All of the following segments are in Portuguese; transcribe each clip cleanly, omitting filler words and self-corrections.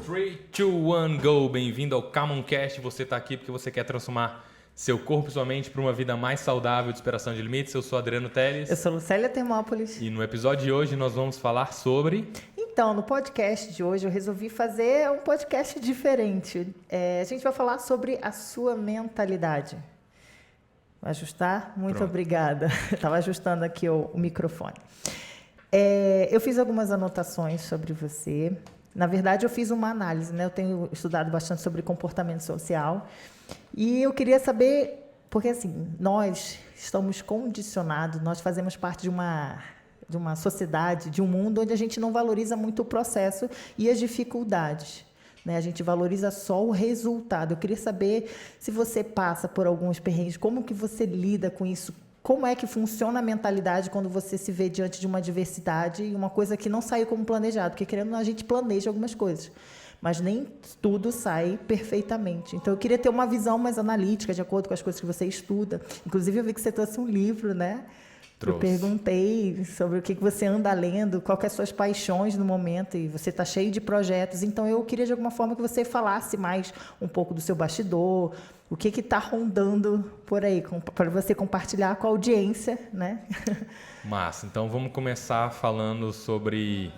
3, 2, 1, go! Bem-vindo ao CamonCast. Você está aqui porque você quer transformar seu corpo e sua mente para uma vida mais saudável de superação de limites. Eu sou Adriano Teles. Eu sou Lucélia Termópolis. E no episódio de hoje nós vamos falar sobre... Então, no podcast de hoje eu resolvi fazer um podcast diferente. A gente vai falar sobre a sua mentalidade. Vai ajustar? Muito Pronto. Obrigada. Estava ajustando aqui o microfone. Eu fiz algumas anotações sobre você. Na verdade, eu fiz uma análise, né? Eu tenho estudado bastante sobre comportamento social. E eu queria saber, porque assim, nós estamos condicionados, nós fazemos parte de uma sociedade, de um mundo onde a gente não valoriza muito o processo e as dificuldades, né? A gente valoriza só o resultado. Eu queria saber se você passa por alguns perrengues, como que você lida com isso, como é que funciona a mentalidade quando você se vê diante de uma adversidade e uma coisa que não saiu como planejado, porque querendo ou não, a gente planeja algumas coisas, mas nem tudo sai perfeitamente. Então, eu queria ter uma visão mais analítica, de acordo com as coisas que você estuda. Inclusive, eu vi que você trouxe um livro, né? Trouxe. Eu perguntei sobre o que você anda lendo, qual que é as suas paixões no momento, e você está cheio de projetos. Então, eu queria, de alguma forma, que você falasse mais um pouco do seu bastidor, o que está rondando por aí, para você compartilhar com a audiência, né? Massa. Então, vamos começar falando sobre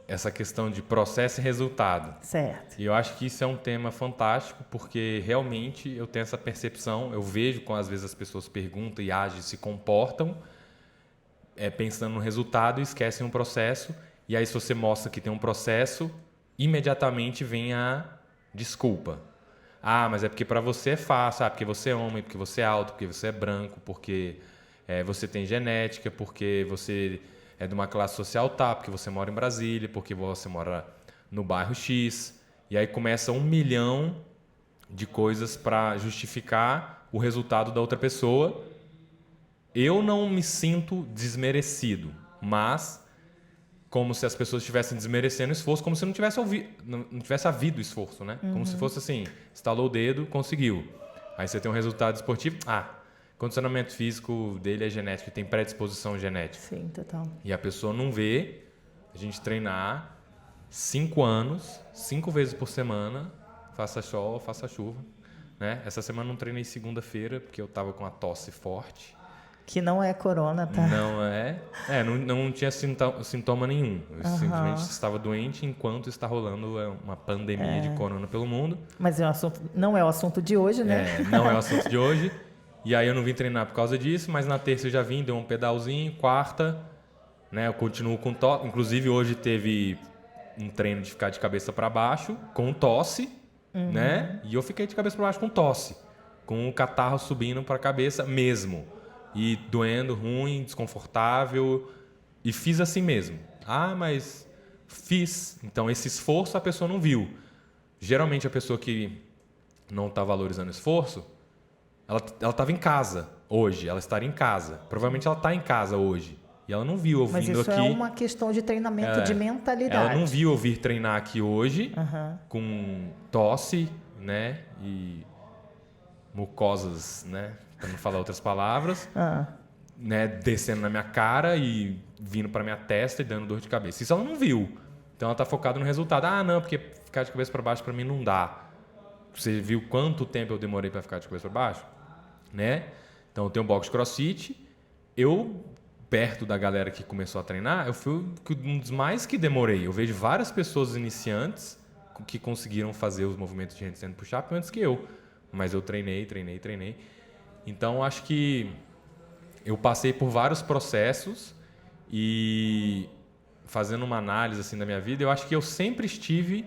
essa questão de processo e resultado. Certo. E eu acho que isso é um tema fantástico, porque realmente eu tenho essa percepção, eu vejo quando às vezes as pessoas perguntam e agem, se comportam, pensando no resultado e esquecem um processo. E aí, se você mostra que tem um processo, imediatamente vem a desculpa. Ah, mas é porque para você é fácil, porque você é homem, porque você é alto, porque você é branco, porque você tem genética, porque você é de uma classe social tal, porque você mora em Brasília, porque você mora no bairro X. E aí começa 1 milhão de coisas para justificar o resultado da outra pessoa. Eu não me sinto desmerecido, mas como se as pessoas estivessem desmerecendo o esforço, como se não tivesse havido esforço, né? Como se fosse assim, estalou o dedo, conseguiu. Aí você tem um resultado esportivo, condicionamento físico dele é genético, tem predisposição genética. Sim, total. E a pessoa não vê a gente treinar 5 anos, 5 vezes por semana, faça sol, faça chuva, né? Essa semana não treinei segunda-feira, porque eu estava com a tosse forte. Que não é corona, tá? Não é. Não tinha sintoma nenhum. Eu simplesmente estava doente enquanto está rolando uma pandemia de corona pelo mundo. Mas não é o assunto de hoje, né? Não é o assunto de hoje. E aí eu não vim treinar por causa disso, mas na terça eu já vim, dei um pedalzinho, quarta, né? Eu continuo com tosse. Inclusive hoje teve um treino de ficar de cabeça para baixo, com tosse, né? E eu fiquei de cabeça para baixo com tosse, com o catarro subindo para a cabeça mesmo. E doendo, ruim, desconfortável. E fiz assim mesmo. Mas fiz. Então, esse esforço a pessoa não viu. Geralmente, a pessoa que não está valorizando o esforço, ela estava em casa hoje. Ela estaria em casa. Provavelmente, ela está em casa hoje. E ela não viu ouvindo aqui. Mas isso é uma questão de treinamento de mentalidade. Ela não viu ouvir treinar aqui hoje com tosse, né? E mucosas, né? Para não falar outras palavras, né, descendo na minha cara e vindo para minha testa e dando dor de cabeça. Isso ela não viu. Então ela está focada no resultado. Não, porque ficar de cabeça para baixo para mim não dá. Você viu quanto tempo eu demorei para ficar de cabeça para baixo? Né? Então eu tenho um box de crossfit. Eu, perto da galera que começou a treinar, eu fui um dos mais que demorei. Eu vejo várias pessoas iniciantes que conseguiram fazer os movimentos de handstand push-up antes que eu. Mas eu treinei. Então, acho que eu passei por vários processos e fazendo uma análise assim da minha vida, eu acho que eu sempre estive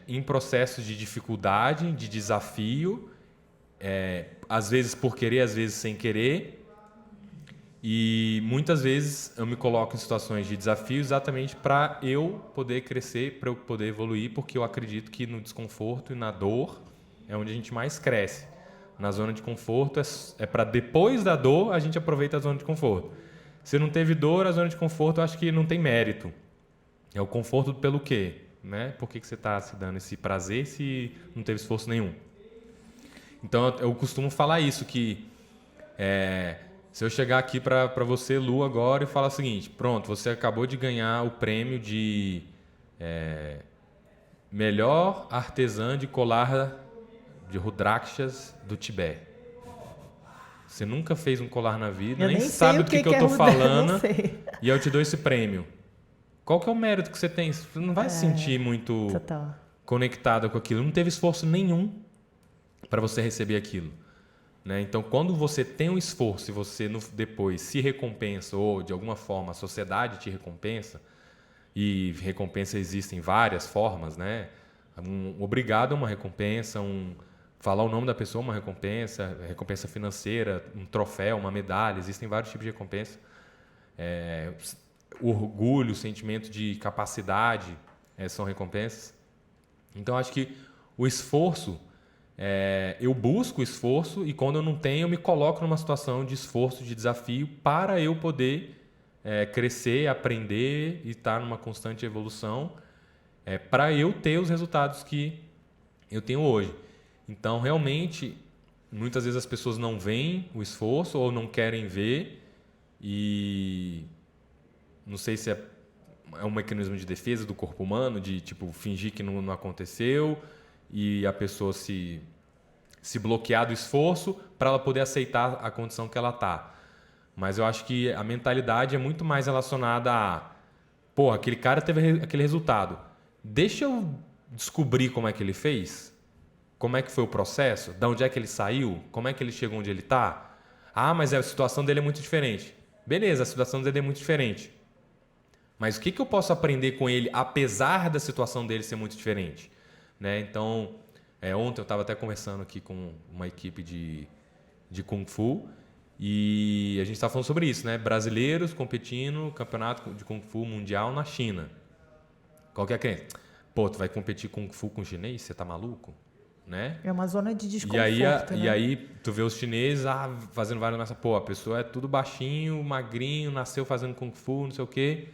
em processos de dificuldade, de desafio, às vezes por querer, às vezes sem querer. E muitas vezes eu me coloco em situações de desafio exatamente para eu poder crescer, para eu poder evoluir, porque eu acredito que no desconforto e na dor é onde a gente mais cresce. Na zona de conforto é para depois da dor a gente aproveita a zona de conforto. Se não teve dor, a zona de conforto eu acho que não tem mérito. É o conforto pelo quê? Né? Por que você está se dando esse prazer se não teve esforço nenhum? Então eu costumo falar isso, que se eu chegar aqui para você, Lu, agora e falar o seguinte: pronto, você acabou de ganhar o prêmio de melhor artesã de colar de rudrakshas do Tibete. Você nunca fez um colar na vida, nem sabe do que eu tô falando, e eu te dou esse prêmio. Qual que é o mérito que você tem? Você não vai se sentir muito conectada com aquilo. Não teve esforço nenhum para você receber aquilo. Né? Então, quando você tem um esforço e você depois se recompensa, ou de alguma forma a sociedade te recompensa, e recompensa existem várias formas, né? Um obrigado é uma recompensa, falar o nome da pessoa é uma recompensa financeira, um troféu, uma medalha, existem vários tipos de recompensa. Orgulho, sentimento de capacidade são recompensas. Então, acho que o esforço, eu busco o esforço e quando eu não tenho, eu me coloco numa situação de esforço, de desafio para eu poder crescer, aprender e estar numa constante evolução para eu ter os resultados que eu tenho hoje. Então, realmente, muitas vezes as pessoas não veem o esforço ou não querem ver e não sei se é um mecanismo de defesa do corpo humano, de tipo fingir que não aconteceu e a pessoa se bloquear do esforço para ela poder aceitar a condição que ela está. Mas eu acho que a mentalidade é muito mais relacionada a aquele cara teve aquele resultado. Deixa eu descobrir como é que ele fez, como é que foi o processo, de onde é que ele saiu, como é que ele chegou onde ele está. Ah, mas a situação dele é muito diferente. Beleza, a situação dele é muito diferente. Mas o que eu posso aprender com ele, apesar da situação dele ser muito diferente? Né? Então, ontem eu estava até conversando aqui com uma equipe de Kung Fu e a gente estava falando sobre isso, né? Brasileiros competindo no campeonato de Kung Fu mundial na China. Qual que é a crença? Pô, tu vai competir Kung Fu com chinês? Você tá maluco? Né? É uma zona de desconforto, e aí tu vê os chineses fazendo várias nessa, a pessoa é tudo baixinho, magrinho, nasceu fazendo Kung Fu, não sei o quê.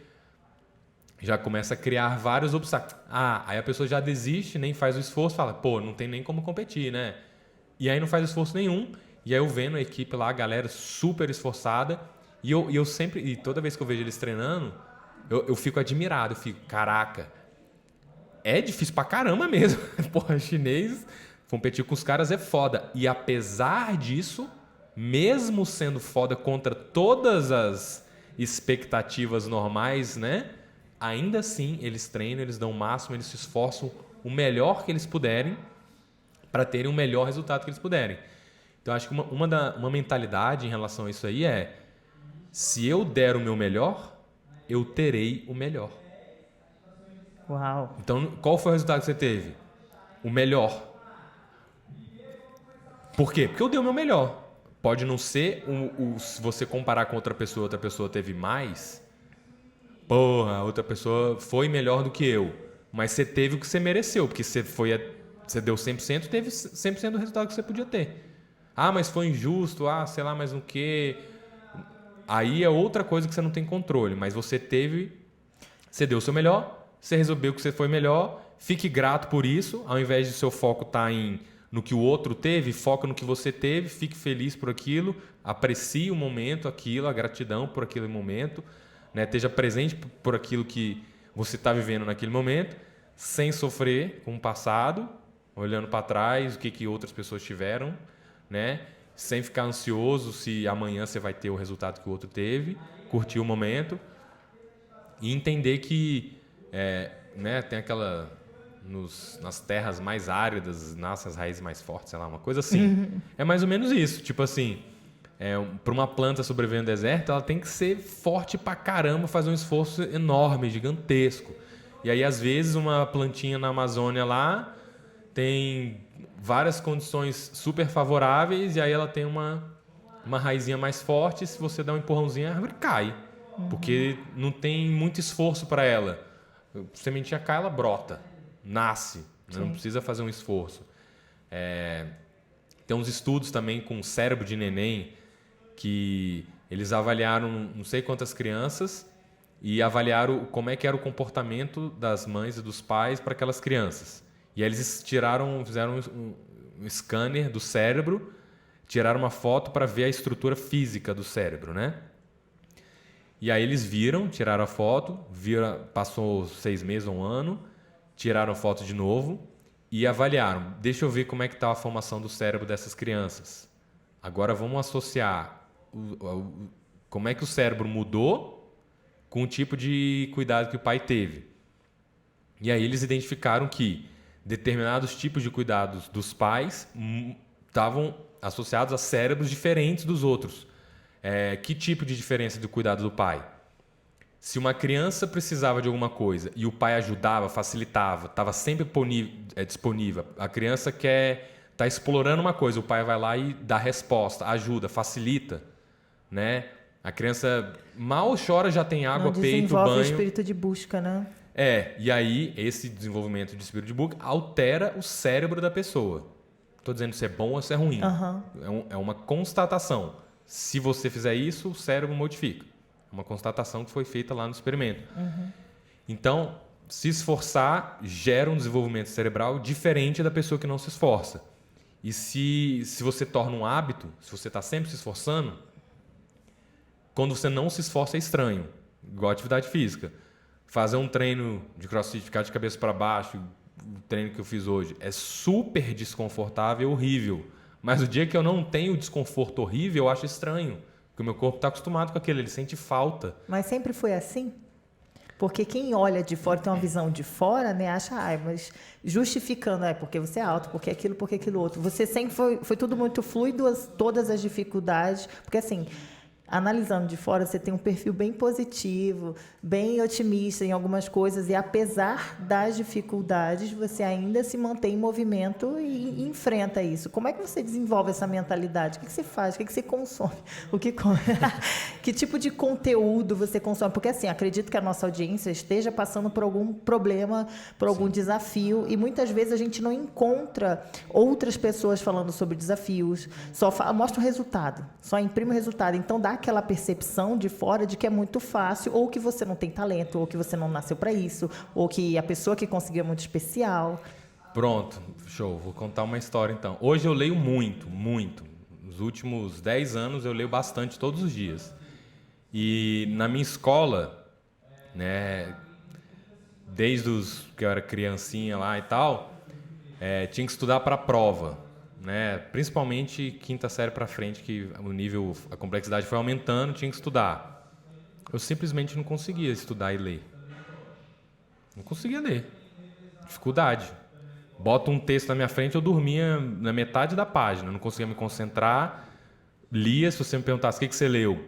Já começa a criar vários obstáculos. Aí a pessoa já desiste, nem faz o esforço, fala, não tem nem como competir, né? E aí não faz esforço nenhum. E aí eu vendo a equipe lá, a galera super esforçada, e eu sempre, e toda vez que eu vejo eles treinando, eu fico admirado, eu fico, caraca, é difícil pra caramba mesmo. Chinês, competir com os caras é foda. E apesar disso, mesmo sendo foda contra todas as expectativas normais, né? Ainda assim, eles treinam, eles dão o máximo, eles se esforçam o melhor que eles puderem para terem o melhor resultado que eles puderem. Então, acho que uma mentalidade em relação a isso aí se eu der o meu melhor, eu terei o melhor. Uau! Então, qual foi o resultado que você teve? O melhor. Por quê? Porque eu dei o meu melhor. Pode não ser, se você comparar com outra pessoa teve mais, a outra pessoa foi melhor do que eu. Mas você teve o que você mereceu, porque você deu 100%, teve 100% do resultado que você podia ter. Mas foi injusto, sei lá mais o quê. Aí é outra coisa que você não tem controle, mas você deu o seu melhor, você resolveu que você foi melhor, fique grato por isso, ao invés de seu foco estar no que o outro teve, foca no que você teve, fique feliz por aquilo, aprecie o momento, a gratidão por aquele momento, né? Esteja presente por aquilo que você está vivendo naquele momento, sem sofrer com o passado, olhando para trás, o que outras pessoas tiveram, né? Sem ficar ansioso se amanhã você vai ter o resultado que o outro teve, curtir o momento e entender que né, tem aquela nas terras mais áridas nascem as raízes mais fortes, sei lá, uma coisa assim. É mais ou menos isso, tipo assim, para uma planta sobreviver no deserto, ela tem que ser forte pra caramba, fazer um esforço enorme, gigantesco. E aí às vezes uma plantinha na Amazônia lá tem várias condições super favoráveis e aí ela tem uma raizinha mais forte, se você dá um empurrãozinho, a árvore cai. Porque não tem muito esforço para ela. A sementinha cai, ela brota, nasce, né? Não precisa fazer um esforço. Tem uns estudos também com o cérebro de neném que eles avaliaram não sei quantas crianças e avaliaram como é que era o comportamento das mães e dos pais para aquelas crianças. E aí eles fizeram um scanner do cérebro, tiraram uma foto para ver a estrutura física do cérebro, né? E aí eles tiraram a foto, passou 6 meses ou um ano, tiraram foto de novo e avaliaram. Deixa eu ver como é que está a formação do cérebro dessas crianças. Agora vamos associar como é que o cérebro mudou com o tipo de cuidado que o pai teve. E aí eles identificaram que determinados tipos de cuidados dos pais estavam associados a cérebros diferentes dos outros. Que tipo de diferença do cuidado do pai? Se uma criança precisava de alguma coisa e o pai ajudava, facilitava, estava sempre disponível, a criança está explorando uma coisa, o pai vai lá e dá resposta, ajuda, facilita, né? A criança mal chora, já tem água, peito, banho. Desenvolve o espírito de busca, né? E aí esse desenvolvimento de espírito de busca altera o cérebro da pessoa. Estou dizendo se é bom ou se é ruim. É uma constatação. Se você fizer isso, o cérebro modifica. Uma constatação que foi feita lá no experimento. Então, se esforçar gera um desenvolvimento cerebral diferente da pessoa que não se esforça. E se você torna um hábito, se você está sempre se esforçando, quando você não se esforça é estranho. Igual atividade física. Fazer um treino de crossfit, ficar de cabeça para baixo, o treino que eu fiz hoje, é super desconfortável e horrível. Mas o dia que eu não tenho desconforto horrível, eu acho estranho. Porque o meu corpo está acostumado com aquilo, ele sente falta. Mas sempre foi assim? Porque quem olha de fora, tem uma visão de fora, né, acha, mas justificando, porque você é alto, porque aquilo outro. Você sempre foi tudo muito fluido, todas as dificuldades. Porque assim, analisando de fora, você tem um perfil bem positivo, bem otimista em algumas coisas, e apesar das dificuldades, você ainda se mantém em movimento e enfrenta isso. Como é que você desenvolve essa mentalidade? O que você faz? O que você consome? Que tipo de conteúdo você consome? Porque, assim, acredito que a nossa audiência esteja passando por algum problema, por algum desafio, e muitas vezes a gente não encontra outras pessoas falando sobre desafios, só mostra o resultado, só imprime o resultado. Então, dá aquela percepção de fora de que é muito fácil, ou que você não tem talento, ou que você não nasceu para isso, ou que a pessoa que conseguiu é muito especial. Pronto, show. Vou contar uma história então. Hoje eu leio muito. Nos últimos 10 anos eu leio bastante todos os dias. E na minha escola, né, desde que eu era criancinha lá e tal, tinha que estudar para a prova. Né? Principalmente quinta série para frente, que a complexidade foi aumentando, tinha que estudar. Eu simplesmente não conseguia estudar e ler. Não conseguia ler. Dificuldade. Bota um texto na minha frente, eu dormia na metade da página, não conseguia me concentrar. Lia, se você me perguntasse o que você leu,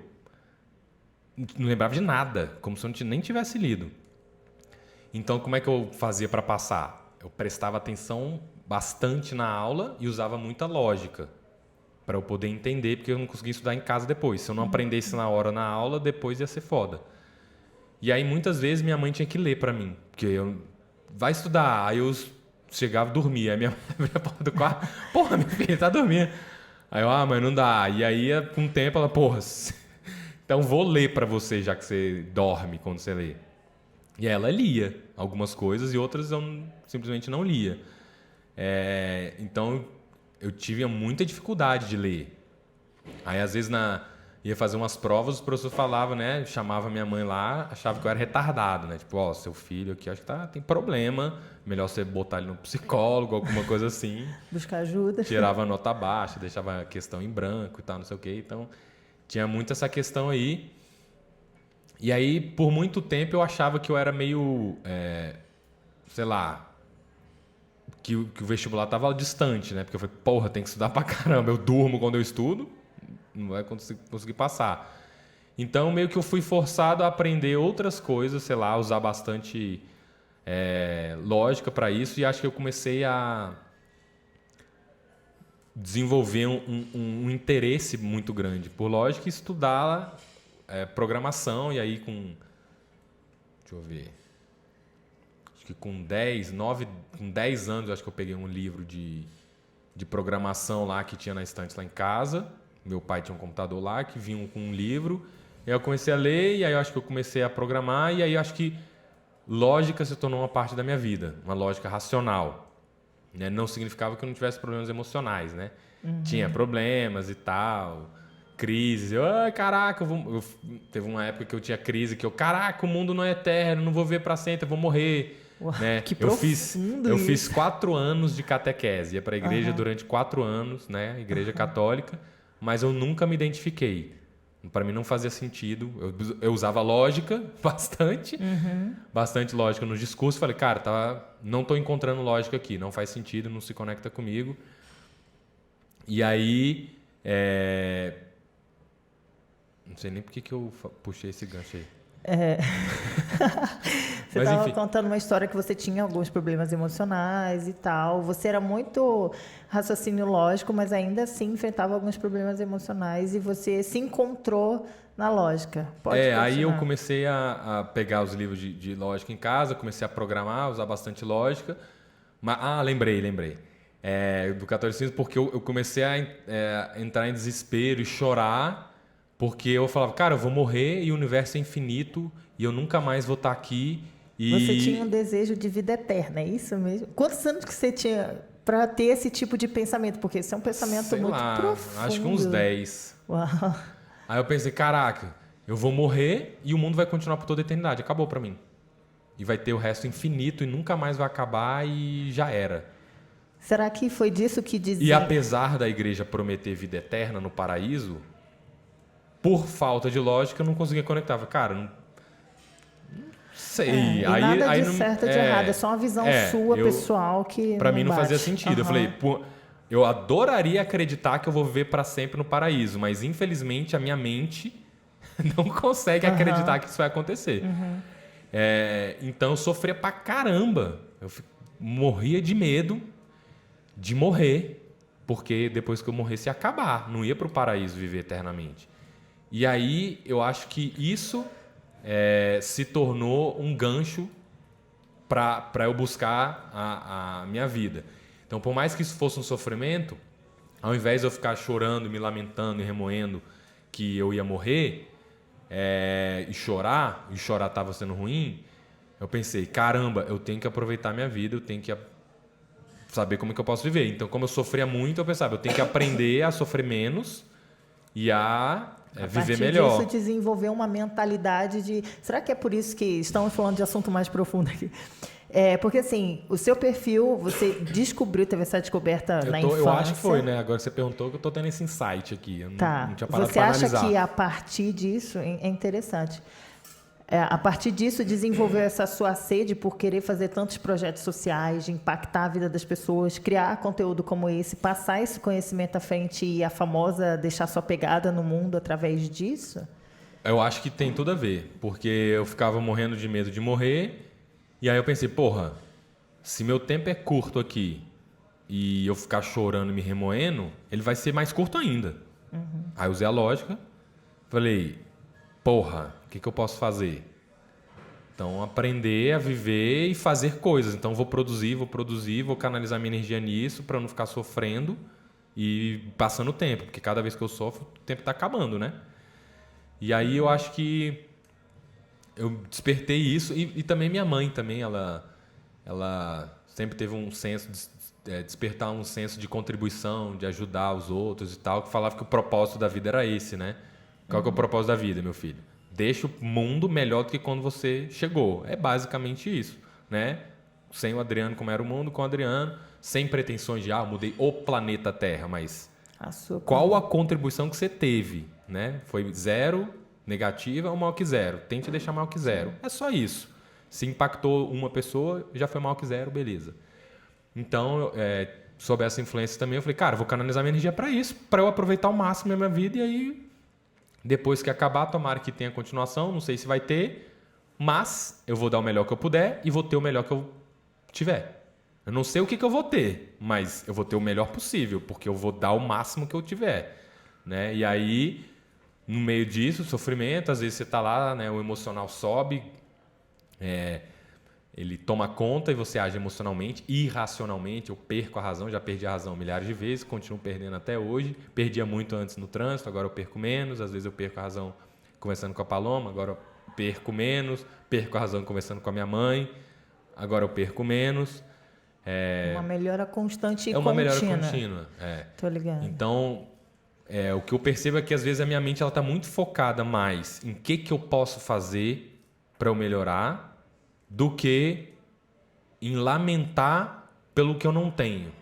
não lembrava de nada, como se eu nem tivesse lido. Então, como é que eu fazia para passar? Eu prestava atenção bastante na aula e usava muita lógica para eu poder entender, porque eu não conseguia estudar em casa depois. Se eu não aprendesse na hora na aula, depois ia ser foda. E aí muitas vezes minha mãe tinha que ler para mim, porque vai estudar, aí eu chegava e dormia, aí minha mãe abria a porta do quarto, porra, minha filha tá dormindo. Aí eu, mas não dá. E aí com o tempo ela, porra, então vou ler para você, já que você dorme quando você lê. E ela lia algumas coisas e outras eu simplesmente não lia. Então eu tive muita dificuldade de ler. Aí às vezes ia fazer umas provas, o professor falava, né, chamava minha mãe lá, achava que eu era retardado, né, tipo, seu filho aqui acho que tem problema, melhor você botar ele no psicólogo, alguma coisa assim. Buscar ajuda. Tirava a nota baixa, deixava a questão em branco e tal, não sei o quê. Então tinha muito essa questão aí. E aí por muito tempo eu achava que eu era meio, sei lá, que o vestibular estava distante, né? Porque eu falei, porra, tem que estudar pra caramba. Eu durmo quando eu estudo, não vai conseguir passar. Então, meio que eu fui forçado a aprender outras coisas, sei lá, usar bastante lógica para isso. E acho que eu comecei a desenvolver um interesse muito grande por lógica e estudar programação. E aí com... Deixa eu ver... Acho que com 10 anos, acho que eu peguei um livro de programação lá que tinha na estante lá em casa. Meu pai tinha um computador lá que vinha com um livro. E aí eu comecei a ler e aí eu acho que eu comecei a programar. E aí eu acho que lógica se tornou uma parte da minha vida, uma lógica racional. Né? Não significava que eu não tivesse problemas emocionais, né? Tinha problemas e tal, crises. Caraca, teve uma época que eu tinha crise, caraca, o mundo não é eterno, não vou ver para sempre, eu vou morrer. Uau, né? que eu fiz 4 anos de catequese, ia para a igreja durante 4 anos, né? Igreja católica, mas eu nunca me identifiquei. Para mim não fazia sentido. Eu usava lógica bastante lógica nos discursos. Falei, cara, não estou encontrando lógica aqui, não faz sentido, não se conecta comigo. E aí, não sei nem por que eu puxei esse gancho aí. Você estava contando uma história que você tinha alguns problemas emocionais e tal. Você era muito raciocínio lógico, mas ainda assim enfrentava alguns problemas emocionais e você se encontrou na lógica. Pode continuar. Aí eu comecei a pegar os livros de lógica em casa, comecei a programar, usar bastante lógica. Lembrei. Do catolicismo, porque eu comecei a entrar em desespero e chorar, porque eu falava, cara, eu vou morrer e o universo é infinito e eu nunca mais vou estar aqui. Você tinha um desejo de vida eterna, é isso mesmo? Quantos anos que você tinha para ter esse tipo de pensamento? Porque esse é um pensamento muito profundo. Acho que uns 10. Uau. Aí eu pensei, caraca, eu vou morrer e o mundo vai continuar por toda a eternidade. Acabou para mim. E vai ter o resto infinito e nunca mais vai acabar e já era. Será que foi disso que dizia? E apesar da igreja prometer vida eterna no paraíso, por falta de lógica eu não conseguia conectar. Cara, não sei. E nada de certo ou de errado, é só uma visão sua, pessoal, que para mim não fazia sentido. Eu falei, eu adoraria acreditar que eu vou viver para sempre no paraíso, mas infelizmente a minha mente não consegue acreditar que isso vai acontecer. Então eu sofria pra caramba. Eu morria de medo de morrer, porque depois que eu morresse ia acabar, não ia para o paraíso viver eternamente. E aí eu acho que isso se tornou um gancho para eu buscar a minha vida. Então, por mais que isso fosse um sofrimento, ao invés de eu ficar chorando, me lamentando e remoendo que eu ia morrer e chorar estava sendo ruim, eu pensei, caramba, eu tenho que aproveitar minha vida, eu tenho que saber como é que eu posso viver. Então, como eu sofria muito, eu pensava, eu tenho que aprender a sofrer menos e a viver melhor. A partir disso, desenvolver uma mentalidade de... Será que é por isso que estamos falando de assunto mais profundo aqui? Porque, assim, o seu perfil, você descobriu, teve essa descoberta na infância. Eu acho que foi, né? Agora você perguntou que eu estou tendo esse insight aqui. Eu não tinha parado você para acha analisar. que a partir disso... É interessante. A partir disso, desenvolveu essa sua sede por querer fazer tantos projetos sociais, de impactar a vida das pessoas, criar conteúdo como esse, passar esse conhecimento à frente e a famosa deixar sua pegada no mundo através disso? Eu acho que tem tudo a ver, porque eu ficava morrendo de medo de morrer e aí eu pensei, porra, se meu tempo é curto aqui e eu ficar chorando e me remoendo, ele vai ser mais curto ainda. Aí eu usei a lógica, falei, porra, o que eu posso fazer? Então, aprender a viver e fazer coisas. Então, vou produzir, vou canalizar minha energia nisso para não ficar sofrendo e passando o tempo, porque cada vez que eu sofro, o tempo está acabando, né? E aí eu acho que eu despertei isso e também minha mãe também, ela sempre teve um senso de despertar um senso de contribuição, de ajudar os outros e tal, que falava que o propósito da vida era esse, né? Qual que é o propósito da vida, meu filho? Deixa o mundo melhor do que quando você chegou. É basicamente isso, né? Sem o Adriano como era o mundo, com o Adriano, sem pretensões de, mudei o planeta Terra, mas qual a contribuição que você teve, né? Foi 0, negativa ou maior que 0? Tente deixar maior que 0. É só isso. Se impactou uma pessoa, já foi maior que 0, beleza. Então, sob essa influência também, eu falei, cara, vou canalizar minha energia para isso, para eu aproveitar ao máximo a minha vida e aí... Depois que acabar, tomara que tenha continuação, não sei se vai ter, mas eu vou dar o melhor que eu puder e vou ter o melhor que eu tiver. Eu não sei o que eu vou ter, mas eu vou ter o melhor possível, porque eu vou dar o máximo que eu tiver, né? E aí, no meio disso, sofrimento, às vezes você está lá, né, o emocional sobe, ele toma conta e você age emocionalmente, irracionalmente. Eu perco a razão, já perdi a razão milhares de vezes, continuo perdendo até hoje. Perdia muito antes no trânsito, agora eu perco menos. Às vezes eu perco a razão conversando com a Paloma, agora eu perco menos. Perco a razão conversando com a minha mãe, agora eu perco menos. Uma melhora constante e contínua. É uma melhora contínua. Tô ligado. Então, o que eu percebo é que às vezes a minha mente está muito focada mais em que eu posso fazer para eu melhorar do que em lamentar pelo que eu não tenho.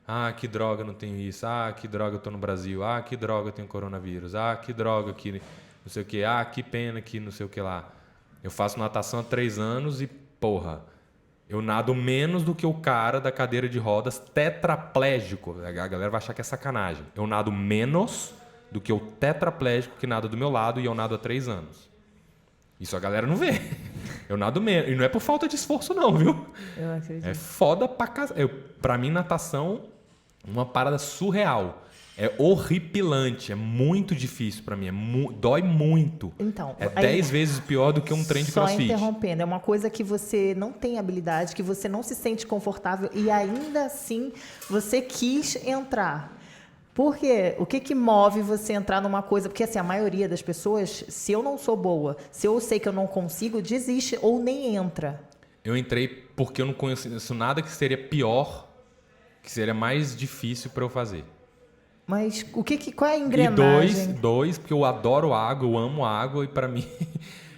Ah, que droga, não tenho isso. Ah, que droga, eu tô no Brasil. Ah, que droga, eu tenho coronavírus. Ah, que droga, que não sei o que. Ah, que pena, que não sei o que lá. Eu faço natação há 3 anos e, porra, eu nado menos do que o cara da cadeira de rodas tetraplégico. A galera vai achar que é sacanagem. Eu nado menos do que o tetraplégico que nada do meu lado e eu nado há 3 anos. Isso a galera não vê. Eu nado menos. E não é por falta de esforço não, viu? Eu acredito. É foda pra casa. Pra mim, natação, uma parada surreal. É horripilante. É muito difícil pra mim. Dói muito. Então, é 10 vezes pior do que um treino de crossfit. Só interrompendo. É uma coisa que você não tem habilidade, que você não se sente confortável e ainda assim você quis entrar. Por quê? O que move você entrar numa coisa? Porque assim, a maioria das pessoas, se eu não sou boa, se eu sei que eu não consigo, desiste ou nem entra. Eu entrei porque eu não conheço nada que seria pior, que seria mais difícil para eu fazer. Mas qual é a engrenagem? E dois, porque eu adoro água, eu amo água e para mim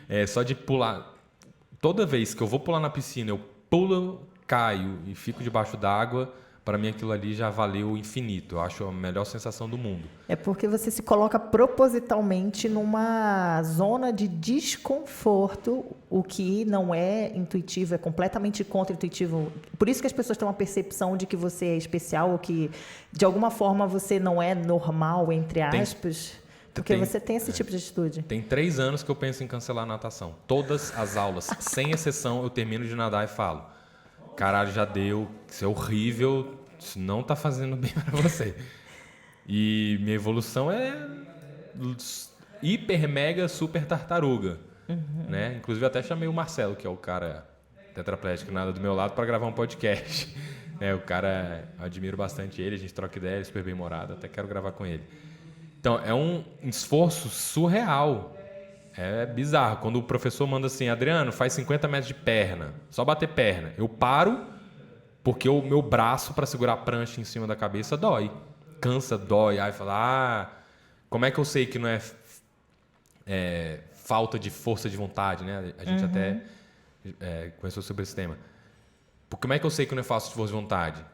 é só de pular. Toda vez que eu vou pular na piscina, eu pulo, caio e fico debaixo d'água. Para mim aquilo ali já valeu o infinito. Eu acho a melhor sensação do mundo. É porque você se coloca propositalmente numa zona de desconforto, o que não é intuitivo, é completamente contra-intuitivo. Por isso que as pessoas têm uma percepção de que você é especial, ou que de alguma forma você não é normal, entre aspas, porque você tem esse tipo de atitude. Tem 3 anos que eu penso em cancelar a natação. Todas as aulas, sem exceção, eu termino de nadar e falo: caralho, já deu, isso é horrível, isso não tá fazendo bem para você. E minha evolução é hiper, mega, super tartaruga. Né? Inclusive, até chamei o Marcelo, que é o cara tetraplégico nada do meu lado, para gravar um podcast. O cara, eu admiro bastante ele, a gente troca ideia, ele é super bem-humorado, até quero gravar com ele. Então, é um esforço surreal. É bizarro. Quando o professor manda assim: Adriano, faz 50 metros de perna, só bater perna. Eu paro porque o meu braço para segurar a prancha em cima da cabeça dói. Cansa, dói. Aí fala: como é que eu sei que não é falta de força de vontade, né? A gente até conversou sobre esse tema. Como é que eu sei que não é falta de força de vontade?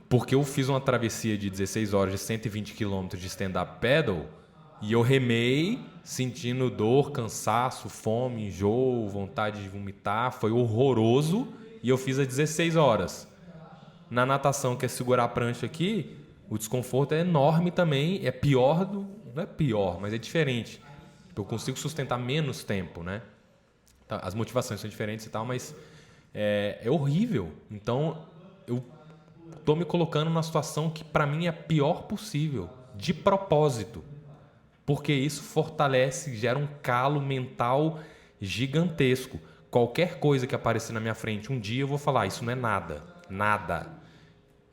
Porque eu fiz uma travessia de 16 horas de 120 km de stand-up paddle e eu remei sentindo dor, cansaço, fome, enjoo, vontade de vomitar. Foi horroroso e eu fiz às 16 horas. Na natação, que é segurar a prancha aqui, o desconforto é enorme também. É pior não é pior, mas é diferente. Eu consigo sustentar menos tempo, né? As motivações são diferentes e tal, mas é horrível. Então, eu tô me colocando numa situação que para mim é a pior possível, de propósito. Porque isso fortalece, gera um calo mental gigantesco. Qualquer coisa que aparecer na minha frente um dia eu vou falar: isso não é nada.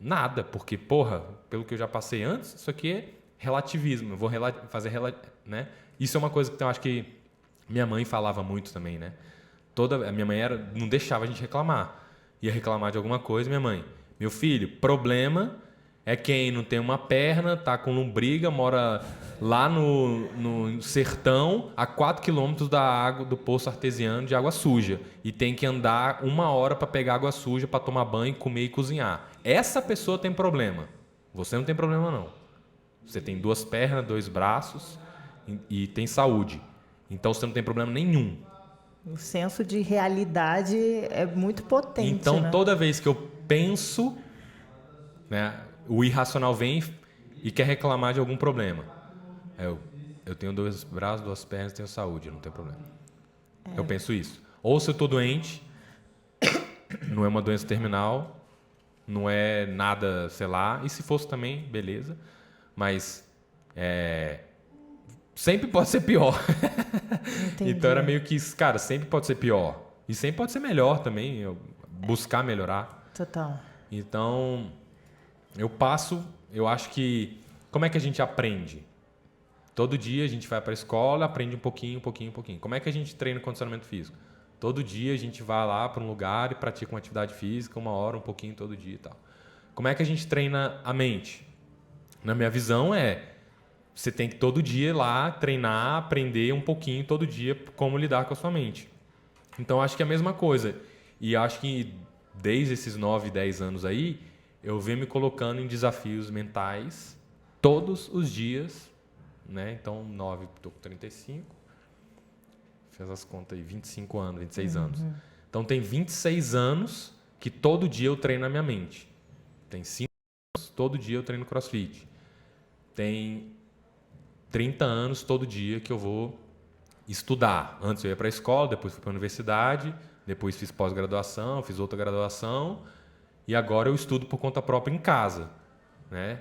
Nada, porque, porra, pelo que eu já passei antes, isso aqui é relativismo. Eu vou fazer, né? Isso é uma coisa que eu acho que minha mãe falava muito também, né? A minha mãe não deixava a gente reclamar. Ia reclamar de alguma coisa, minha mãe: meu filho, problema é quem não tem uma perna, tá com lombriga, mora lá no sertão, a 4 quilômetros da água do poço artesiano de água suja. E tem que andar 1 hora para pegar água suja, para tomar banho, comer e cozinhar. Essa pessoa tem problema. Você não tem problema, não. Você tem 2 pernas, 2 braços e tem saúde. Então você não tem problema nenhum. O senso de realidade é muito potente. Então, né? Toda vez que eu penso, né, o irracional vem e quer reclamar de algum problema. Eu tenho 2 braços, 2 pernas, tenho saúde, não tem problema. Eu penso isso. Ou se eu estou doente, não é uma doença terminal, não é nada, sei lá. E se fosse também, beleza. Mas sempre pode ser pior. Então era meio que isso, cara, sempre pode ser pior. E sempre pode ser melhor também, buscar melhorar. Total. Então, eu acho que... Como é que a gente aprende? Todo dia a gente vai para a escola, aprende um pouquinho. Como é que a gente treina condicionamento físico? Todo dia a gente vai lá para um lugar e pratica uma atividade física, 1 hora, um pouquinho todo dia e tal. Como é que a gente treina a mente? Na minha visão você tem que todo dia ir lá treinar, aprender um pouquinho todo dia como lidar com a sua mente. Então, acho que é a mesma coisa. E acho que desde esses 9, 10 anos aí, eu venho me colocando em desafios mentais todos os dias, né? Então, 9, estou com 35, fez as contas aí, 25 anos, 26 anos. Então, tem 26 anos que todo dia eu treino a minha mente. Tem 5 anos, todo dia eu treino CrossFit. Tem 30 anos, todo dia que eu vou estudar. Antes eu ia para a escola, depois fui para a universidade, depois fiz pós-graduação, fiz outra graduação e agora eu estudo por conta própria em casa, né?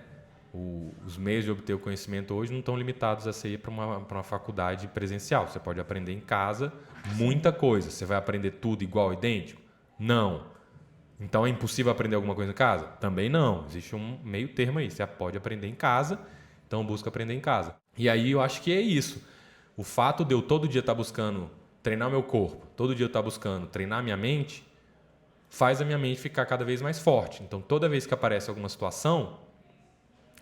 Os meios de obter o conhecimento hoje não estão limitados a ser para uma faculdade presencial. Você pode aprender em casa muita coisa. Você vai aprender tudo igual, idêntico? Não. Então é impossível aprender alguma coisa em casa? Também não. Existe um meio termo aí. Você pode aprender em casa, então busca aprender em casa. E aí eu acho que é isso. O fato de eu todo dia estar buscando treinar meu corpo, todo dia eu estar buscando treinar a minha mente, faz a minha mente ficar cada vez mais forte. Então toda vez que aparece alguma situação,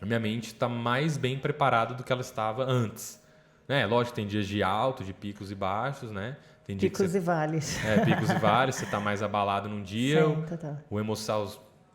a minha mente está mais bem preparada do que ela estava antes. Né? Lógico, tem dias de alto, de picos e baixos, né? Tem dia picos e vales. Picos e vales, você está mais abalado num dia, Sim, total. O emocional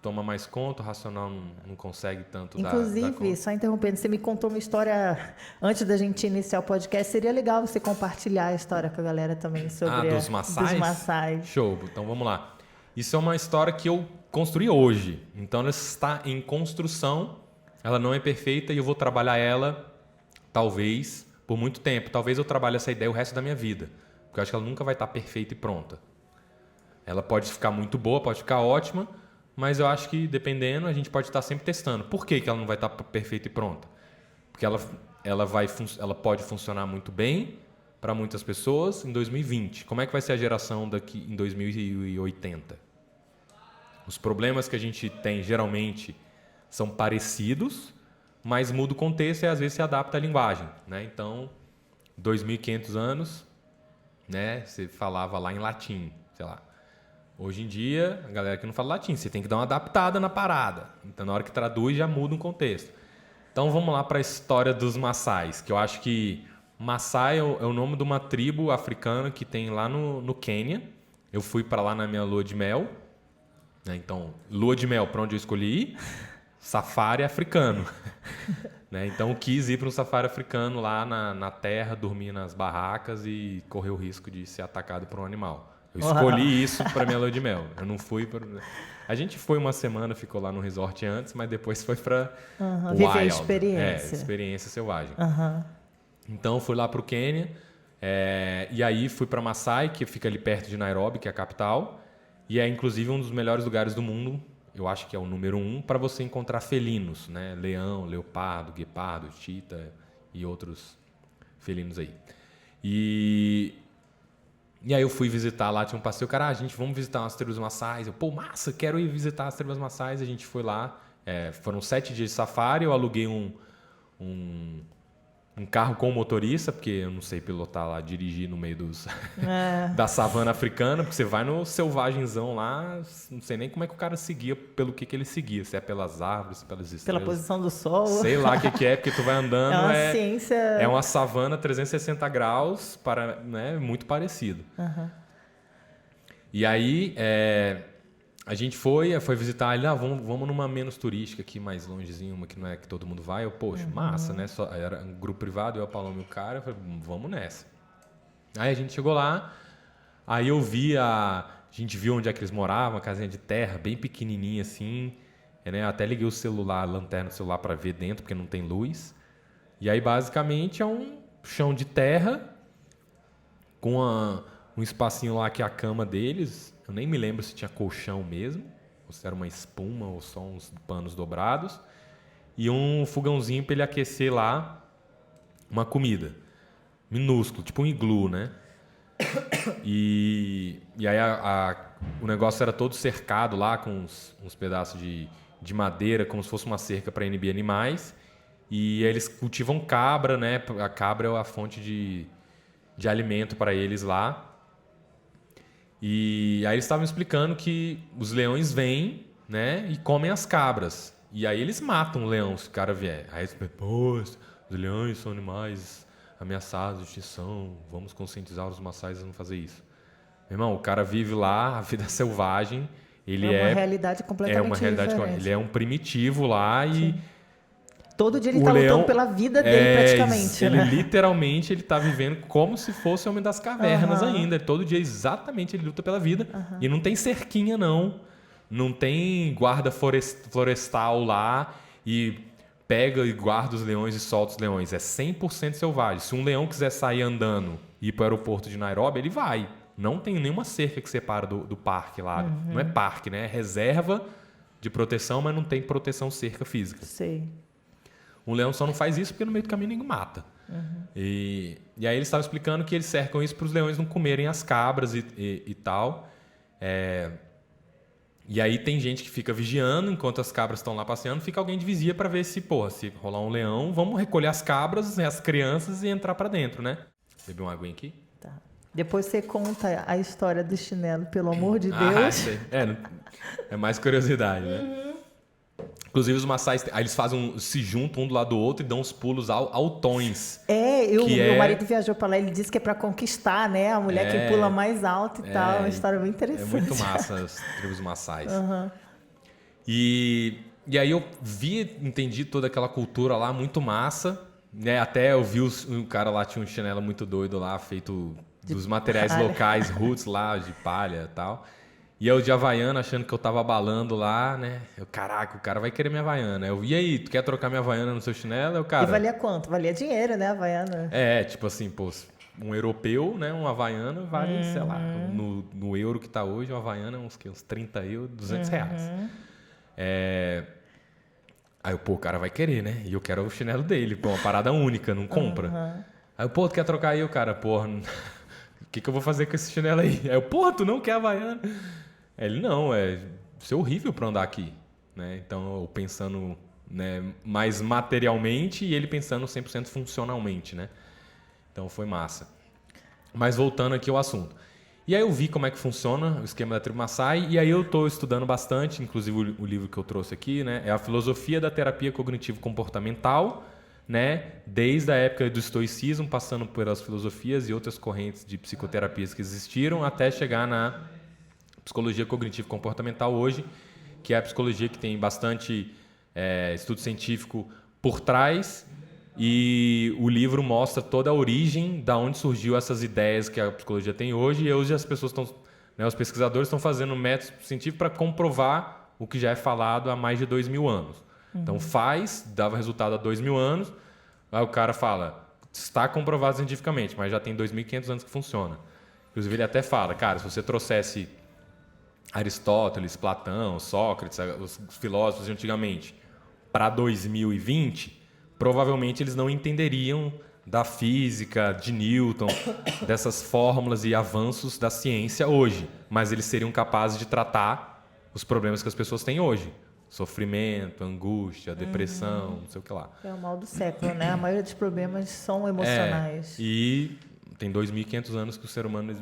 toma mais conta, o racional não consegue tanto Inclusive, dar conta. só interrompendo, você me contou uma história antes da gente iniciar o podcast. Seria legal você compartilhar a história com a galera também sobre dos maçais? Show, então vamos lá. Isso é uma história que eu construí hoje, então ela está em construção, ela não é perfeita e eu vou trabalhar ela, talvez, por muito tempo. Talvez eu trabalhe essa ideia o resto da minha vida, porque eu acho que ela nunca vai estar perfeita e pronta. Ela pode ficar muito boa, pode ficar ótima, mas eu acho que, dependendo, a gente pode estar sempre testando. Por que ela não vai estar perfeita e pronta? Porque ela pode funcionar muito bem para muitas pessoas em 2020. Como é que vai ser a geração daqui em 2080? Os problemas que a gente tem, geralmente, são parecidos, mas muda o contexto e, às vezes, se adapta à linguagem. Né? Então, 2.500 anos, né, você falava lá em latim, sei lá. Hoje em dia, a galera que não fala latim, você tem que dar uma adaptada na parada. Então, na hora que traduz, já muda um contexto. Então, vamos lá para a história dos Maçais, que eu acho que Maçai é o nome de uma tribo africana que tem lá no Quênia. Eu fui para lá na minha lua de mel. Né? Então, lua de mel, para onde eu escolhi ir? Safari africano. Né? Então, eu quis ir para um safari africano lá na terra, dormir nas barracas e correr o risco de ser atacado por um animal. Eu escolhi isso para minha lua de mel. Eu não fui para... A gente foi uma semana, ficou lá no resort antes, mas depois foi para viver a experiência. Experiência selvagem. Então, fui lá para o Quênia. E aí, fui para Maçai, que fica ali perto de Nairobi, que é a capital. E é, inclusive, um dos melhores lugares do mundo. Eu acho que é o número 1 para você encontrar felinos. Né? Leão, leopardo, guepardo, cheetah e outros felinos aí. E aí eu fui visitar lá, tinha um passeio, cara, vamos visitar umas tribos maçais. Eu, massa, quero ir visitar as tribos maçais. A gente foi lá, foram 7 dias de safari, eu aluguei um carro com motorista, porque eu não sei pilotar lá, dirigir no meio da savana africana, porque você vai no selvagenzão lá, não sei nem como é que o cara seguia, pelo que ele seguia, se é pelas árvores, pelas estrelas. Pela posição do sol. Sei lá o que é, porque tu vai andando, é uma ciência... É uma savana 360 graus, né, muito parecido. E aí, a gente foi visitar ali, vamos numa menos turística aqui, mais longezinho, uma que não é que todo mundo vai. Eu, poxa, massa, né? Era um grupo privado, eu, a Paloma e o cara, eu falei, vamos nessa. Aí a gente chegou lá, aí eu vi a gente viu onde é que eles moravam, uma casinha de terra, bem pequenininha assim, né? Eu até liguei o celular, a lanterna do celular para ver dentro, porque não tem luz. E aí, basicamente, é um chão de terra com um espacinho lá que é a cama deles. Eu nem me lembro se tinha colchão mesmo, ou se era uma espuma, ou só uns panos dobrados. E um fogãozinho para ele aquecer lá uma comida. Minúsculo, tipo um iglu, né? E aí o negócio era todo cercado lá com uns pedaços de madeira, como se fosse uma cerca para inibir animais. E aí eles cultivam cabra, né? A cabra é a fonte de alimento para eles lá. E aí eles estavam explicando que os leões vêm, né, e comem as cabras. E aí eles matam o leão se o cara vier. Aí eles pensam, os leões são animais ameaçados de extinção, vamos conscientizar os maçais a não fazer isso. Irmão, o cara vive lá, a vida selvagem. Ele uma realidade completamente diferente. Ele é um primitivo lá e... Sim. Todo dia ele está lutando pela vida dele, praticamente. Ele literalmente ele tá vivendo como se fosse o homem das cavernas ainda. Todo dia, exatamente, ele luta pela vida. E não tem cerquinha, não. Não tem guarda florestal lá e pega e guarda os leões e solta os leões. É 100% selvagem. Se um leão quiser sair andando e ir para o aeroporto de Nairobi, ele vai. Não tem nenhuma cerca que separa do parque lá. Não é parque, né? É reserva de proteção, mas não tem proteção cerca física. Sei. Um leão só não faz isso porque no meio do caminho ninguém mata. E aí eles estavam explicando que eles cercam isso para os leões não comerem as cabras e tal. E aí tem gente que fica vigiando enquanto as cabras estão lá passeando, fica alguém de vigia para ver se rolar um leão, vamos recolher as cabras, as crianças e entrar para dentro, né? Beber uma aguinha aqui? Tá. Depois você conta a história do chinelo, pelo amor de Deus. É mais curiosidade, né? Inclusive os maçais, aí eles se juntam um do lado do outro e dão uns pulos altões. Meu marido viajou para lá, ele disse que é para conquistar, né? A mulher que pula mais alto e tal. Uma história bem interessante. É muito massa as tribos maçais. E aí eu entendi toda aquela cultura lá, muito massa. Né? Até eu vi o cara lá, tinha um chinelo muito doido lá, feito dos materiais locais, roots lá, de palha e tal. E eu de Havaiana, achando que eu tava abalando lá, né? Caraca, o cara vai querer minha Havaiana. E aí, tu quer trocar minha Havaiana no seu chinelo? E valia quanto? Valia dinheiro, né, a Havaiana? Tipo assim, um europeu, né? Um Havaiana vale, sei lá, no euro que tá hoje, uma Havaiana uns 30 euros, 200 reais. Aí o cara vai querer, né? E eu quero o chinelo dele, uma parada única, não compra. Aí tu quer trocar aí? O cara, o que eu vou fazer com esse chinelo aí? Aí tu não quer Havaiana? Ele, não, isso é horrível para andar aqui. Né? Então, eu pensando, né, mais materialmente e ele pensando 100% funcionalmente. Né? Então, foi massa. Mas voltando aqui ao assunto. E aí eu vi como é que funciona o esquema da tribo Maasai e aí eu estou estudando bastante, inclusive o livro que eu trouxe aqui, né, é a filosofia da terapia cognitivo-comportamental, né, desde a época do estoicismo, passando pelas filosofias e outras correntes de psicoterapias que existiram, até chegar na psicologia cognitivo-comportamental hoje, que é a psicologia que tem bastante estudo científico por trás, e o livro mostra toda a origem da onde surgiu essas ideias que a psicologia tem hoje, e hoje as pessoas estão, né, os pesquisadores estão fazendo métodos científicos para comprovar o que já é falado há mais de 2.000 anos. Então dava resultado há 2.000 anos, aí o cara fala, está comprovado cientificamente, mas já tem 2.500 anos que funciona. Inclusive ele até fala, cara, se você trouxesse Aristóteles, Platão, Sócrates, os filósofos de antigamente, para 2020, provavelmente eles não entenderiam da física, de Newton, dessas fórmulas e avanços da ciência hoje, mas eles seriam capazes de tratar os problemas que as pessoas têm hoje. Sofrimento, angústia, depressão, não sei o que lá. É o mal do século, né? A maioria dos problemas são emocionais. E tem 2.500 anos que o ser humano...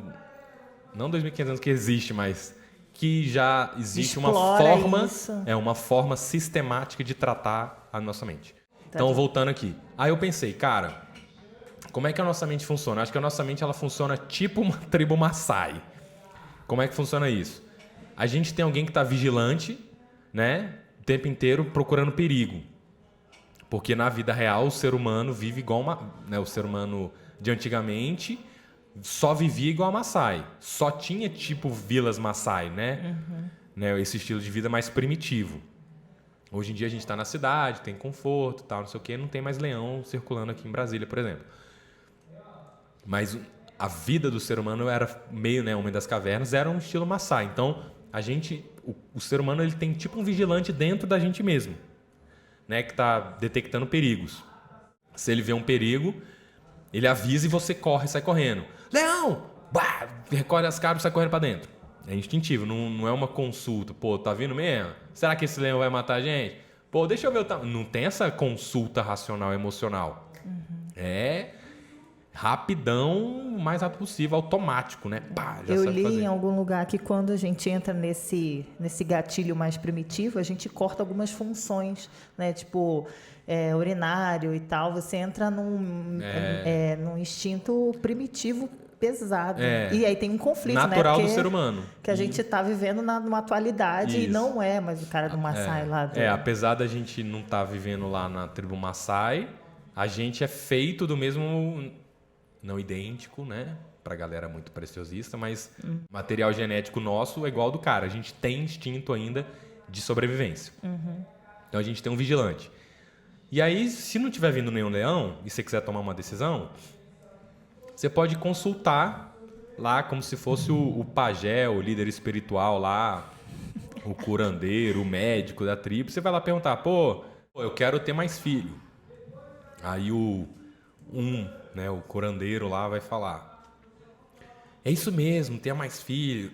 Não 2.500 anos que existe, mas que já existe uma forma sistemática de tratar a nossa mente. Então, voltando aqui. Aí eu pensei, cara, como é que a nossa mente funciona? Acho que a nossa mente ela funciona tipo uma tribo Maasai. Como é que funciona isso? A gente tem alguém que está vigilante, né, o tempo inteiro procurando perigo. Porque na vida real o ser humano vive igual o ser humano de antigamente só vivia igual a Maasai. Só tinha tipo vilas Maasai, né? Né? Esse estilo de vida mais primitivo. Hoje em dia a gente está na cidade, tem conforto, tal, não sei o quê, não tem mais leão circulando aqui em Brasília, por exemplo. Mas a vida do ser humano era meio, né, homem das cavernas, era um estilo Maasai. Então, o ser humano ele tem tipo um vigilante dentro da gente mesmo, né, que está detectando perigos. Se ele vê um perigo, ele avisa e você corre, sai correndo. Leão! Bah! Recolhe as cabras e sai correndo para dentro. É instintivo, não é uma consulta. Pô, tá vindo mesmo? Será que esse leão vai matar a gente? Pô, deixa eu ver o tamanho. Não tem essa consulta racional emocional. É rapidão, o mais rápido possível, automático, né? Pá, já eu sabe li fazer. em algum lugar que quando a gente entra nesse gatilho mais primitivo, a gente corta algumas funções, né? Tipo, urinário e tal. Você entra num instinto primitivo pesado. E aí tem um conflito, natural, né? do ser humano. Que a gente está vivendo numa atualidade e não é mais o cara do Maasai lá. Apesar da gente não estar vivendo lá na tribo Maasai, a gente é feito do mesmo, não idêntico, né? Pra galera muito preciosista, mas material genético nosso é igual ao do cara. A gente tem instinto ainda de sobrevivência. Então a gente tem um vigilante. E aí, se não tiver vindo nenhum leão e você quiser tomar uma decisão, você pode consultar lá como se fosse o pajé, o líder espiritual lá, o curandeiro, o médico da tribo. Você vai lá perguntar, pô, eu quero ter mais filho. Aí o curandeiro lá vai falar, é isso mesmo, tenha mais filho.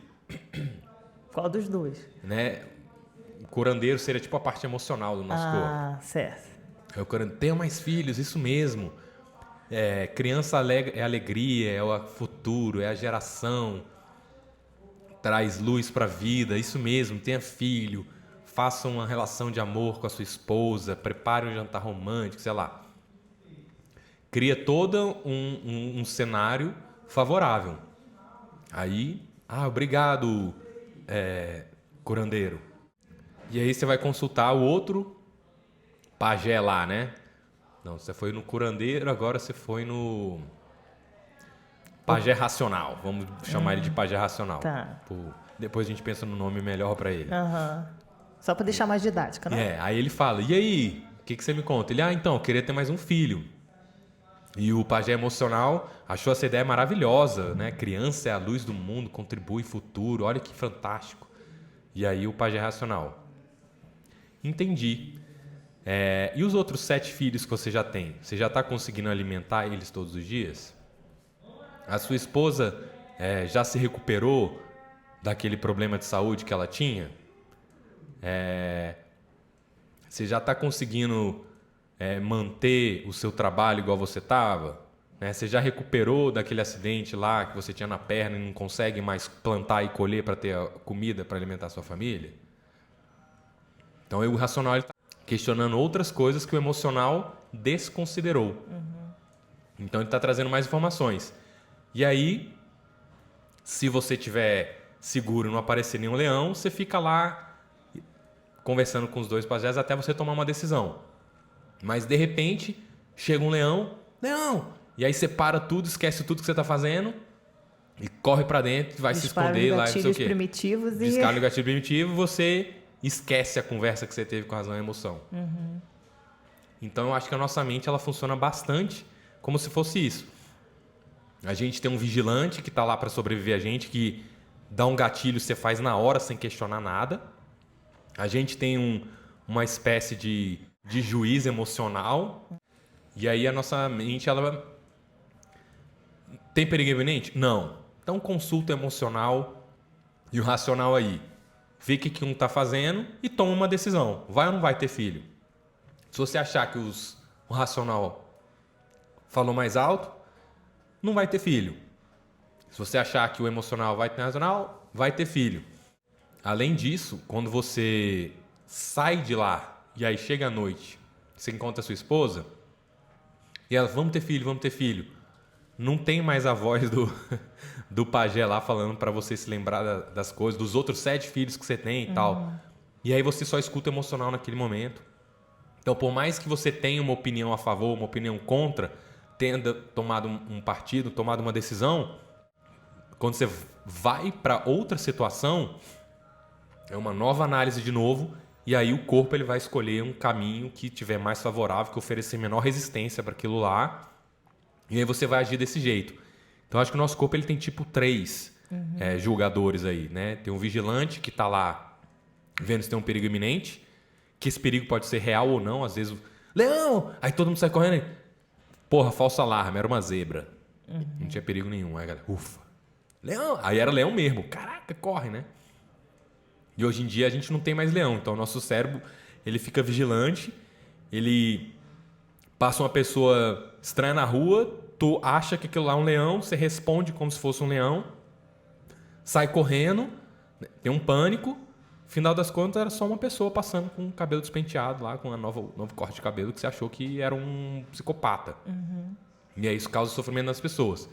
Qual dos dois? Né? O curandeiro seria tipo a parte emocional do nosso corpo. Ah, certo. O curandeiro, tenha mais filhos, isso mesmo. Criança é alegria, é o futuro, é a geração, traz luz para a vida, isso mesmo, tenha filho, faça uma relação de amor com a sua esposa, prepare um jantar romântico, sei lá. Cria todo um cenário favorável. Aí, obrigado, curandeiro. E aí você vai consultar o outro pajé lá, né? Não, você foi no curandeiro, agora você foi no pajé racional. Vamos chamar ele de pajé racional. Tá. Depois a gente pensa no nome melhor para ele. Só para deixar mais didático, né? Aí ele fala, e aí, o que você me conta? Ele, então, eu queria ter mais um filho. E o pajé emocional achou essa ideia maravilhosa, né? Criança é a luz do mundo, contribui futuro, olha que fantástico. E aí o pajé racional, entendi. E os outros 7 filhos que você já tem? Você já está conseguindo alimentar eles todos os dias? A sua esposa já se recuperou daquele problema de saúde que ela tinha? Você já está conseguindo manter o seu trabalho igual você estava? Você já recuperou daquele acidente lá que você tinha na perna e não consegue mais plantar e colher para ter comida para alimentar a sua família? Então o racional está questionando outras coisas que o emocional desconsiderou. Então ele está trazendo mais informações. E aí, se você estiver seguro e não aparecer nenhum leão, você fica lá conversando com os dois pajés até você tomar uma decisão. Mas de repente, chega um leão, e aí você para tudo, esquece tudo que você está fazendo e corre para dentro, vai se esconder lá, não sei o quê. Descarga o gatilho primitivo, você esquece a conversa que você teve com razão e emoção. Então eu acho que a nossa mente ela funciona bastante como se fosse isso. A gente tem um vigilante que está lá para sobreviver a gente, que dá um gatilho, você faz na hora sem questionar nada. A gente tem uma espécie de juiz emocional. E aí a nossa mente, ela tem perigo iminente? Não. Então consulta o emocional e o racional aí. Vê o que um está fazendo e toma uma decisão. Vai ou não vai ter filho? Se você achar que o racional falou mais alto, não vai ter filho. Se você achar que o emocional vai ter racional, vai ter filho. Além disso, quando você sai de lá e aí chega à noite, você encontra a sua esposa e ela, vamos ter filho. Não tem mais a voz do pajé lá falando para você se lembrar das coisas, dos outros 7 filhos que você tem e tal. E aí você só escuta o emocional naquele momento. Então, por mais que você tenha uma opinião a favor, uma opinião contra, tenha tomado um partido, tomado uma decisão, quando você vai para outra situação, é uma nova análise de novo, e aí o corpo ele vai escolher um caminho que tiver mais favorável, que oferecer menor resistência para aquilo lá, e aí você vai agir desse jeito. Então, acho que o nosso corpo ele tem tipo 3 julgadores aí, né? Tem um vigilante que está lá vendo se tem um perigo iminente, que esse perigo pode ser real ou não, às vezes, leão! Aí todo mundo sai correndo e, porra, falso alarme, era uma zebra. Não tinha perigo nenhum. Aí a galera, ufa, leão! Aí era leão mesmo, caraca, corre, né? E hoje em dia a gente não tem mais leão, então o nosso cérebro ele fica vigilante, ele passa uma pessoa estranha na rua, tu acha que aquilo lá é um leão, você responde como se fosse um leão, sai correndo, tem um pânico, final das contas era só uma pessoa passando com o cabelo despenteado lá, com um novo corte de cabelo que você achou que era um psicopata. E aí isso causa sofrimento nas pessoas.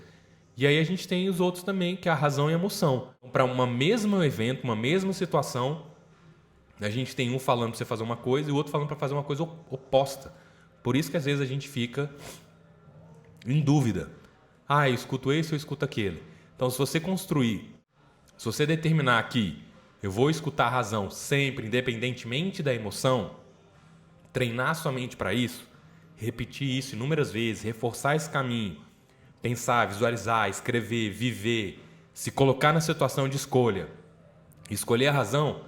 E aí a gente tem os outros também, que é a razão e a emoção. Para um mesmo evento, uma mesma situação, a gente tem um falando para você fazer uma coisa e o outro falando para fazer uma coisa oposta. Por isso que às vezes a gente fica em dúvida. Eu escuto esse ou eu escuto aquele. Então, se você determinar que eu vou escutar a razão sempre, independentemente da emoção, treinar sua mente para isso, repetir isso inúmeras vezes, reforçar esse caminho, pensar, visualizar, escrever, viver, se colocar na situação de escolha, escolher a razão,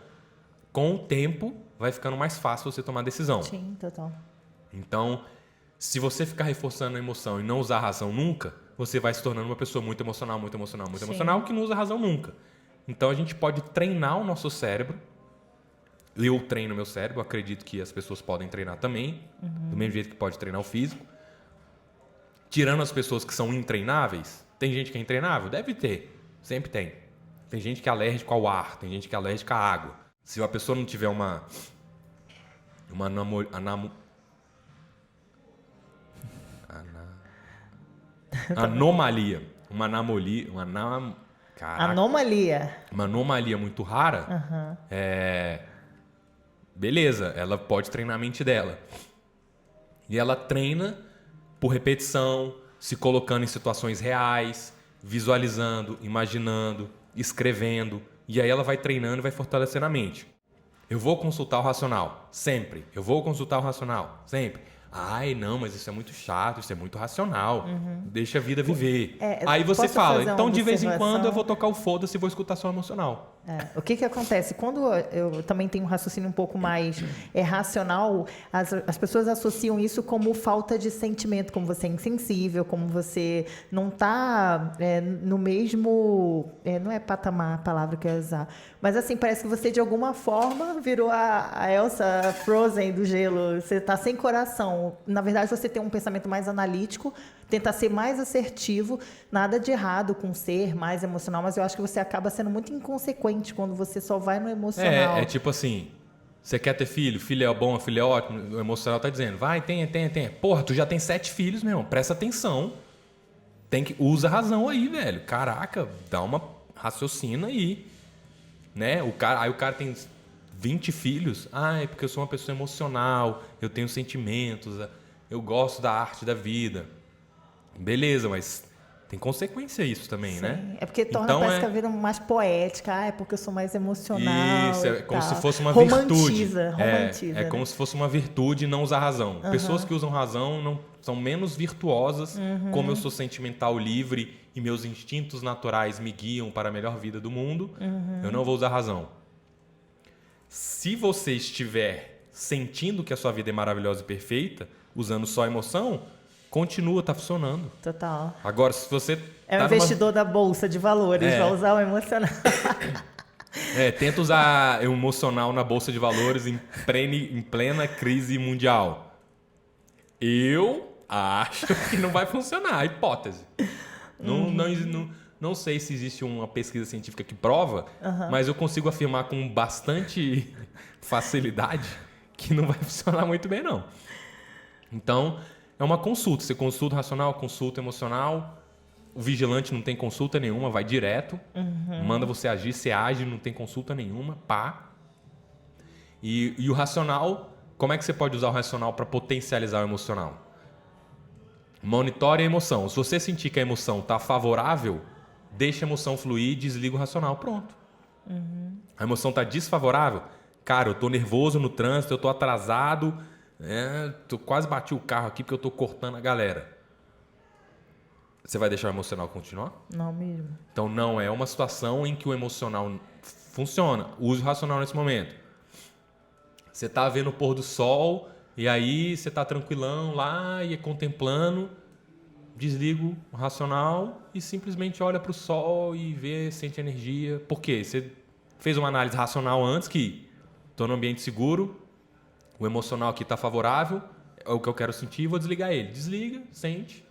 com o tempo vai ficando mais fácil você tomar decisão. Sim, total. Então, se você ficar reforçando a emoção e não usar a razão nunca, você vai se tornando uma pessoa muito emocional, que não usa a razão nunca. Então, a gente pode treinar o nosso cérebro. Eu treino meu cérebro, acredito que as pessoas podem treinar também, do mesmo jeito que pode treinar o físico. Tirando as pessoas que são intreináveis, tem gente que é intreinável? Deve ter, sempre tem. Tem gente que é alérgico ao ar, tem gente que é alérgica à água. Se a pessoa não tiver uma anomalia muito rara, beleza, ela pode treinar a mente dela. E ela treina por repetição, se colocando em situações reais, visualizando, imaginando, escrevendo. E aí ela vai treinando e vai fortalecendo a mente. Eu vou consultar o racional, sempre. Não, mas isso é muito chato, isso é muito racional. Deixa a vida viver. Aí você fala, então de vez em quando eu vou tocar o foda-se e vou escutar só o emocional. O que acontece? Quando eu também tenho um raciocínio um pouco mais racional, as pessoas associam isso como falta de sentimento, como você é insensível, como você não está no mesmo... não é patamar a palavra que eu ia usar. Mas assim, parece que você de alguma forma virou a Elsa Frozen do gelo. Você está sem coração. Na verdade, você tem um pensamento mais analítico, tenta ser mais assertivo, nada de errado com ser mais emocional, mas eu acho que você acaba sendo muito inconsequente quando você só vai no emocional. É tipo assim, você quer ter filho? Filho é bom, filho é ótimo, o emocional tá dizendo, vai, tenha. Porra, tu já tem 7 filhos, meu irmão, presta atenção. Usa a razão aí, velho. Caraca, dá uma raciocina aí. Né? Aí o cara tem 20 filhos. É porque eu sou uma pessoa emocional, eu tenho sentimentos, eu gosto da arte da vida. Beleza, mas tem consequência isso também, né? É porque parece que a vida mais poética. É porque eu sou mais emocional. Isso, é como se fosse uma virtude. Romantiza, É como se fosse uma virtude não usar razão. Pessoas que usam razão não são menos virtuosas, como eu sou sentimental livre e meus instintos naturais me guiam para a melhor vida do mundo, eu não vou usar razão. Se você estiver sentindo que a sua vida é maravilhosa e perfeita, usando só emoção, continua, tá funcionando. Total. Agora, se você... um investidor da Bolsa de Valores, vai usar o emocional. Tenta usar o emocional na Bolsa de Valores em plena crise mundial. Eu acho que não vai funcionar. Hipótese. Não sei se existe uma pesquisa científica que prova, mas eu consigo afirmar com bastante facilidade que não vai funcionar muito bem, não. Então... é uma consulta. Você consulta racional, consulta emocional. O vigilante não tem consulta nenhuma, vai direto. Manda você agir, você age, não tem consulta nenhuma. Pá. E o racional, como é que você pode usar o racional para potencializar o emocional? Monitore a emoção. Se você sentir que a emoção está favorável, deixa a emoção fluir e desliga o racional. Pronto. A emoção está desfavorável? Cara, eu estou nervoso no trânsito, eu estou atrasado... tu quase bati o carro aqui porque eu tô cortando a galera. Você vai deixar o emocional continuar? Não mesmo. Então não é uma situação em que o emocional funciona. Use o racional nesse momento. Você tá vendo o pôr do sol e aí você tá tranquilão lá e contemplando. Desliga o racional e simplesmente olha pro sol e vê, sente energia. Por quê? Você fez uma análise racional antes que tô no ambiente seguro. O emocional aqui está favorável, é o que eu quero sentir, vou desligar ele. Desliga, sente.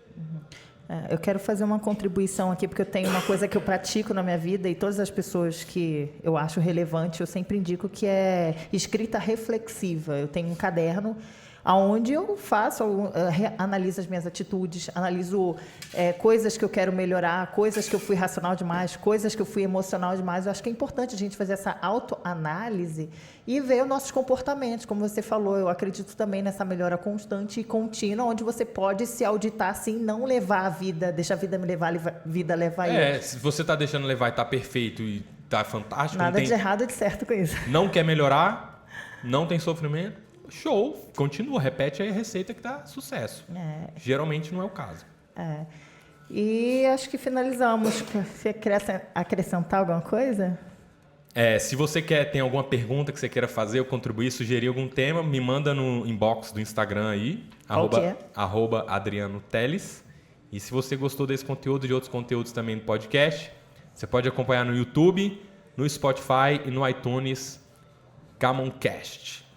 Eu quero fazer uma contribuição aqui, porque eu tenho uma coisa que eu pratico na minha vida e todas as pessoas que eu acho relevante, eu sempre indico que é escrita reflexiva. Eu tenho um caderno aonde eu analiso as minhas atitudes, analiso coisas que eu quero melhorar, coisas que eu fui racional demais, coisas que eu fui emocional demais. Eu acho que é importante a gente fazer essa autoanálise e ver os nossos comportamentos. Como você falou, eu acredito também nessa melhora constante e contínua, onde você pode se auditar assim, não levar a vida, deixa a vida me levar, a vida levar eu. Se você tá deixando levar e tá perfeito e tá fantástico... Nada de errado e de certo com isso. Não quer melhorar, não tem sofrimento, show, continua, repete aí a receita que dá sucesso. Geralmente não é o caso. E acho que finalizamos. Você quer acrescentar alguma coisa? Se você tem alguma pergunta que você queira fazer ou contribuir, sugerir algum tema, me manda no inbox do Instagram aí, @Adriano Teles. E se você gostou desse conteúdo e de outros conteúdos também no podcast, você pode acompanhar no YouTube, no Spotify e no iTunes, Camoncast.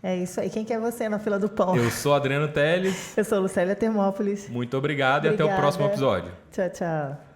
É isso aí. Quem que é você na fila do pão? Eu sou Adriano Teles. Eu sou Lucélia Termópolis. Muito obrigado. E até o próximo episódio. Tchau, tchau.